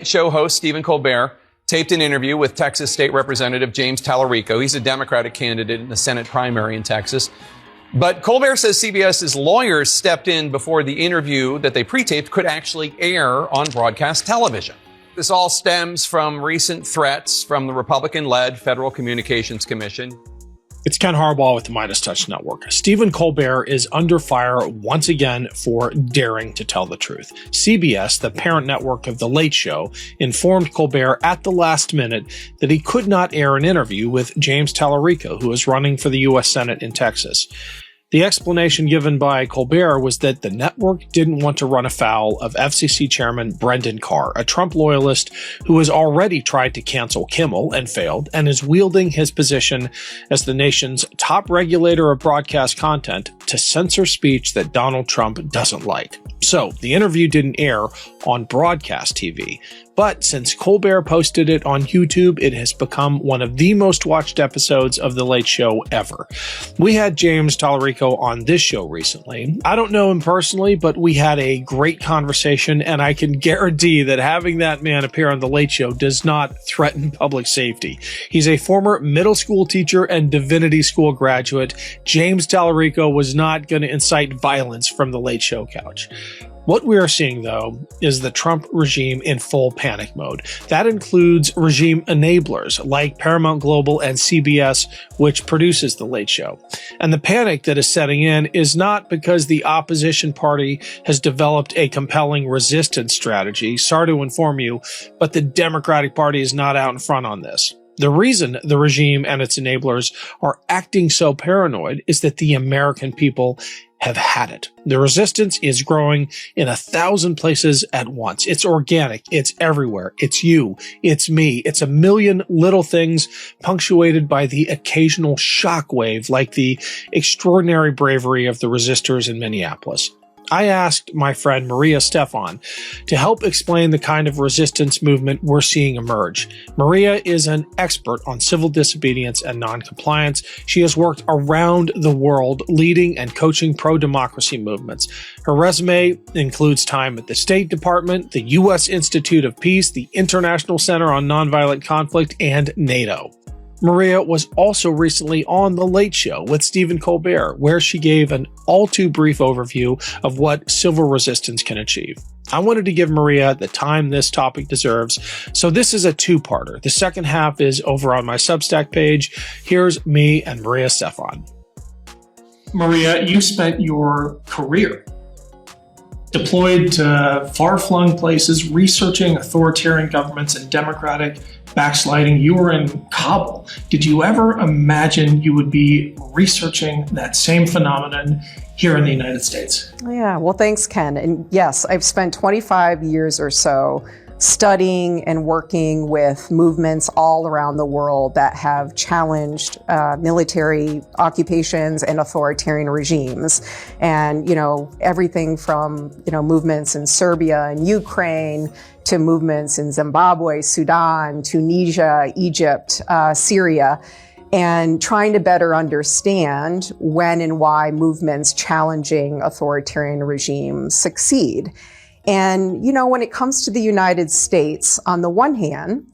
Show host Stephen Colbert taped an interview with Texas State Representative James Tallarico. He's a Democratic candidate in the Senate primary in Texas. But Colbert says CBS's lawyers stepped in before the interview that they pre-taped could actually air on broadcast television. This all stems from recent threats from the Republican-led Federal Communications Commission. It's Ken Harbaugh with the Midas Touch Network. Stephen Colbert is under fire once again for daring to tell the truth. CBS, the parent network of The Late Show, informed Colbert at the last minute that he could not air an interview with James Tallarico, who is running for the U.S. Senate in Texas. The explanation given by Colbert was that the network didn't want to run afoul of FCC Chairman Brendan Carr, a Trump loyalist who has already tried to cancel Kimmel and failed, and is wielding his position as the nation's top regulator of broadcast content to censor speech that Donald Trump doesn't like. So, the interview didn't air on broadcast TV. But since Colbert posted it on YouTube, it has become one of the most watched episodes of The Late Show ever. We had James Tallarico on this show recently. I don't know him personally, but we had a great conversation, and I can guarantee that having that man appear on The Late Show does not threaten public safety. He's a former middle school teacher and divinity school graduate. James Tallarico was not going to incite violence from The Late Show couch. What we are seeing, though, is the Trump regime in full panic mode. That includes regime enablers like Paramount Global and CBS, which produces The Late Show. And the panic that is setting in is not because the opposition party has developed a compelling resistance strategy, sorry to inform you, but the Democratic Party is not out in front on this. The reason the regime and its enablers are acting so paranoid is that the American people have had it. The resistance is growing in 1,000 places at once. It's organic. It's everywhere. It's you. It's me. It's a million little things punctuated by the occasional shockwave, like the extraordinary bravery of the resistors in Minneapolis. I asked my friend Maria Stefan to help explain the kind of resistance movement we're seeing emerge. Maria is an expert on civil disobedience and noncompliance. She has worked around the world leading and coaching pro-democracy movements. Her resume includes time at the State Department, the U.S. Institute of Peace, the International Center on Nonviolent Conflict, and NATO. Maria was also recently on The Late Show with Stephen Colbert, where she gave an all-too-brief overview of what civil resistance can achieve. I wanted to give Maria the time this topic deserves, so this is a two-parter. The second half is over on my Substack page. Here's me and Maria Stefan. Maria, you spent your career deployed to far-flung places, researching authoritarian governments and democratic backsliding. You were in Kabul. Did you ever imagine you would be researching that same phenomenon here in the United States? Yeah, well, thanks, Ken. And yes, I've spent 25 years or so studying and working with movements all around the world that have challenged military occupations and authoritarian regimes. And, everything from, movements in Serbia and Ukraine to movements in Zimbabwe, Sudan, Tunisia, Egypt, Syria, and trying to better understand when and why movements challenging authoritarian regimes succeed. And, when it comes to the United States, on the one hand,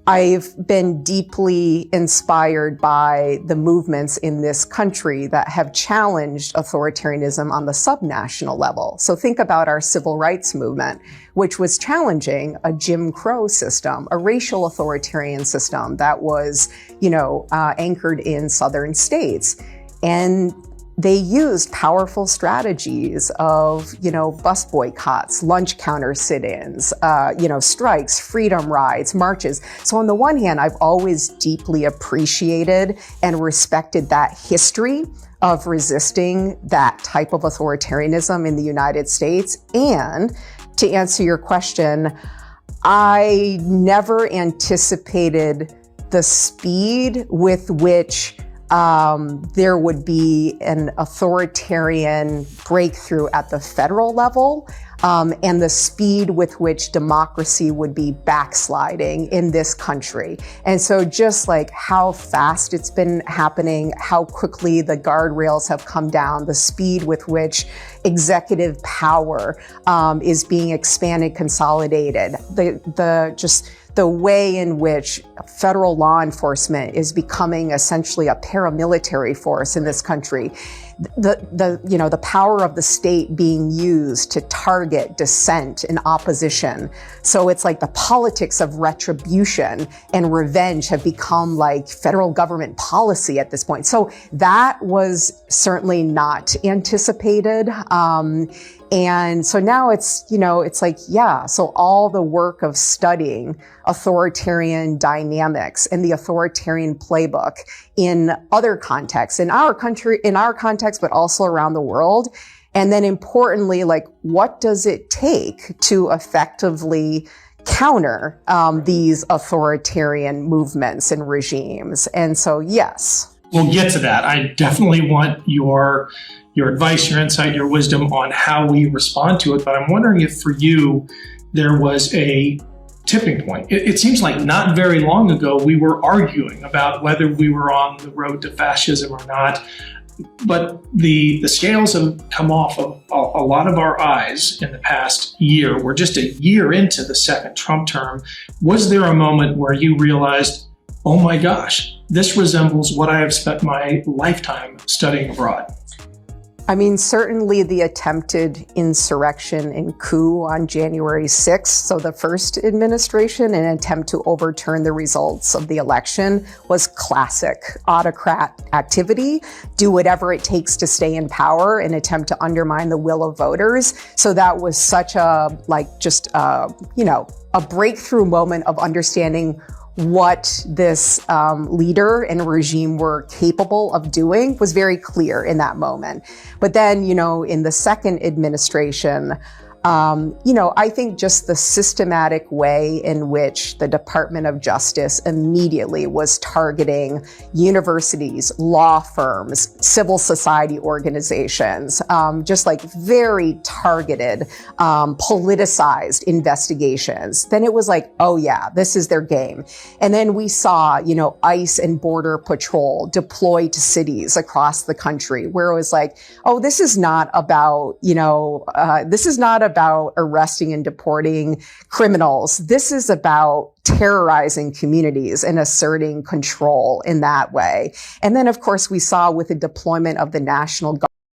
I've been deeply inspired by the movements in this country that have challenged authoritarianism on the subnational level. So think about our civil rights movement, which was challenging a Jim Crow system, a racial authoritarian system that was, anchored in southern states. And they used powerful strategies of, bus boycotts, lunch counter sit-ins, strikes, freedom rides, marches. So on the one hand, I've always deeply appreciated and respected that history of resisting that type of authoritarianism in the United States. And to answer your question, I never anticipated the speed with which there would be an authoritarian breakthrough at the federal level. and the speed with which democracy would be backsliding in this country. And so just like how fast it's been happening, how quickly the guardrails have come down, the speed with which executive power is being expanded, consolidated, the way in which federal law enforcement is becoming essentially a paramilitary force in this country. The power of the state being used to target dissent and opposition. So it's like the politics of retribution and revenge have become like federal government policy at this point. So that was certainly not anticipated. And so now it's like, so all the work of studying authoritarian dynamics and the authoritarian playbook in other contexts, in our country, in our context, but also around the world. And then importantly, like, what does it take to effectively counter these authoritarian movements and regimes? And so, yes. We'll get to that. I definitely want your advice, your insight, your wisdom on how we respond to it. But I'm wondering if for you, there was a tipping point. It seems like not very long ago, we were arguing about whether we were on the road to fascism or not. But the scales have come off of a lot of our eyes in the past year. We're just a year into the second Trump term. Was there a moment where you realized, oh my gosh, this resembles what I have spent my lifetime studying abroad? I mean, certainly the attempted insurrection and coup on January 6th, so the first administration, an attempt to overturn the results of the election, was classic autocrat activity. Do whatever it takes to stay in power and attempt to undermine the will of voters. So that was such a, a breakthrough moment of understanding what this leader and regime were capable of doing was very clear in that moment. But then, in the second administration, I think just the systematic way in which the Department of Justice immediately was targeting universities, law firms, civil society organizations, just like very targeted, politicized investigations. Then it was like, oh yeah, this is their game. And then we saw, ICE and Border Patrol deployed to cities across the country where it was like, oh, this is not about, this is not about arresting and deporting criminals. This is about terrorizing communities and asserting control in that way. And then, of course, we saw with the deployment of the National Guard